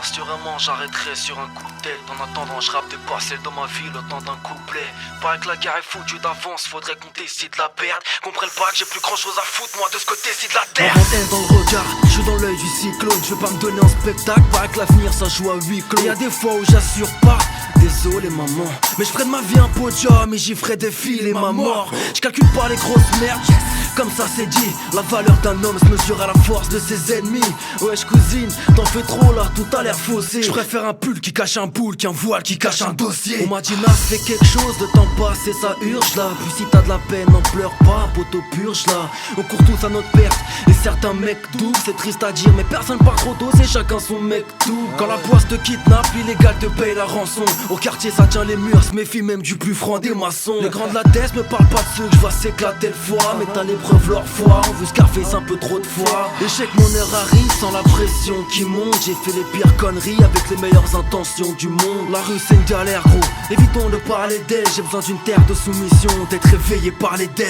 Assurément j'arrêterai sur un coup de tête. En attendant je rappe des parcelles dans ma ville autant d'un couplet. Paraît que la guerre est foutue d'avance, faudrait qu'on décide de la perdre. Comprennent pas que j'ai plus grand chose à foutre moi de ce côté-ci de la terre. Haine dans le regard, je suis dans l'œil du cyclone. Je veux pas me donner en spectacle, paraît que l'avenir ça joue à huis clos. Y'a des fois où j'assure pas, désolé maman, mais je ferai de ma vie un podium et j'y ferai défiler ma mort. Je calcule pas les grosses merdes, comme ça c'est dit. La valeur d'un homme se mesure à la force de ses ennemis. Wesh cousine, t'en fais trop là, tout a l'air faussé. Je préfère un pull qui cache un boule qu'un voile qui cache un dossier. On m'a dit Nas fais quelque chose, de temps passé ça urge là. Puis si t'as de la peine, n'en pleure pas, poteau purge là. On court tous à notre perte, et certains mecs doux. C'est triste à dire mais personne parle trop tôt, c'est chacun son mec tout. Quand la poisse te kidnappe, l'illégal te paye la rançon. Au quartier ça tient les murs, se méfie même du plus franc des maçons. Les grands de la tête me parlent pas de ceux que je vois s'éclater le foie. Mais t'as l'épreuve leur foi, on veut Scarface un peu trop de fois. Échec mon heure arrive sans la pression qui monte. J'ai fait les pires conneries avec les meilleures intentions du monde. La rue c'est une galère gros, évitons de parler d'elle. J'ai besoin d'une terre de soumission, d'être réveillé par l'Éden.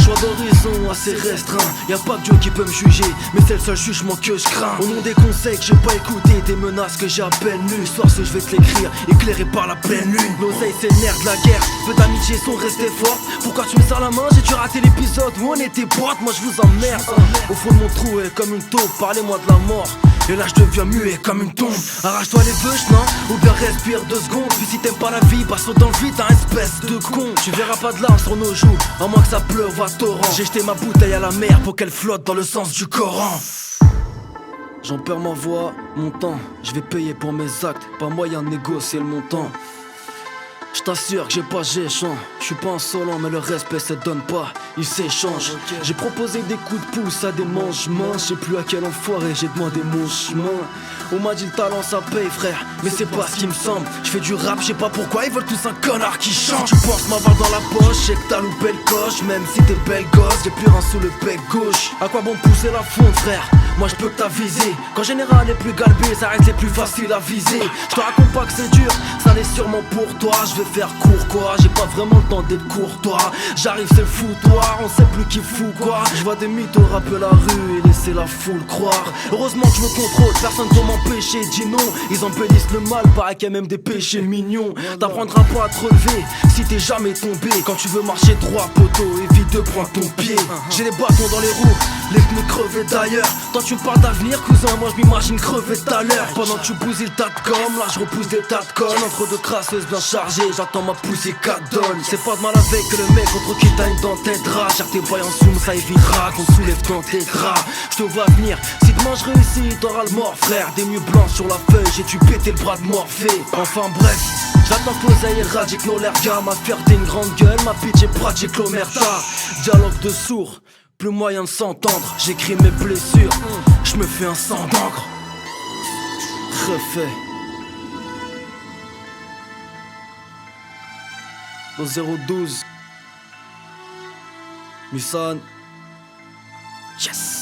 Choix d'horizon assez restreint, y'a pas que Dieu qui peut me juger, mais c'est le seul jugement que je crains. Au nom des conseils que j'ai pas écoutés, des menaces que j'ai à peine lues. Soir ce je vais te l'écrire, éclairé par la pleine lune. L'oseille c'est le nerf de la guerre, peu d'amitié sont restés fortes. Pourquoi tu me serres la main, j'ai dû rater l'épisode où on était potes. Moi je vous emmerde, au fond de mon trou est comme une taupe, parlez-moi de la mort. Et là je deviens muet comme une tombe. Arrache-toi les bûches, non? Ou bien respire 2 secondes. Puis si t'aimes pas la vie, passe dans le vide, un espèce de con. Tu verras pas de larmes sur nos joues, à moins que ça pleuve à torrent. J'ai jeté ma bouteille à la mer pour qu'elle flotte dans le sens du Coran. J'en perds ma voix, mon temps. Je vais payer pour mes actes, pas moyen de négocier le montant. Je t'assure que j'ai pas géchant. Je suis pas insolent mais le respect se donne pas, il s'échange. J'ai proposé des coups de pouce à des mangements. Je sais plus à quel enfoiré j'ai demandé mon chemin. On m'a dit le talent ça paye frère, mais c'est pas ce qui me semble. Je fais du rap, je sais pas pourquoi ils veulent tous un connard qui chante. Tu penses m'avoir dans la poche, je sais que t'as loupé le coche. Même si t'es belle gosse, j'ai plus rien sous le bec gauche. À quoi bon pousser la fonte frère, moi je peux que t'aviser. Quand général est plus galbé, ça reste les plus faciles à viser. Je te raconte pas que c'est dur, ça l'est sûrement pour toi. Je vais faire court quoi, j'ai pas vraiment le temps d'être courtois. J'arrive c'est le foutoir, on sait plus qui fout quoi. Je vois des mythos rapper la rue et laisser la foule croire. Heureusement que je me contrôle, personne peut m'empêcher. Dis non, ils embellissent le mal, paraît qu'il y a même des péchés mignons. T'apprendras pas à te relever si t'es jamais tombé. Quand tu veux marcher droit poteau, évite de prendre ton pied. J'ai les bâtons dans les roues, les pneus crevés d'ailleurs. Toi tu me parles d'avenir cousin, moi je m'imagine crever tout à l'heure. Pendant que tu bousilles le tas de com, là je repousse des tas de connes. Entre deux crasseuses bien chargées, j'attends ma poussée 4 donnes. C'est pas de mal avec que le mec contre qui t'as une dent t'aidera. Cher tes voyants zoom, ça évitera qu'on soulève dans tes draps. Je te vois venir, si demain je réussis, t'auras le mort frère. Des murs blancs sur la feuille, j'ai dû péter le bras de Morphée. Enfin bref, j'attends que l'oseille éradique nos l'erga. Ma fierté une grande gueule, ma pitch est pratique l'omerta. Dialogue de sourds, plus moyen de s'entendre. J'écris mes blessures, je me fais un sang d'encre. Refait au 012 Musan. Yes.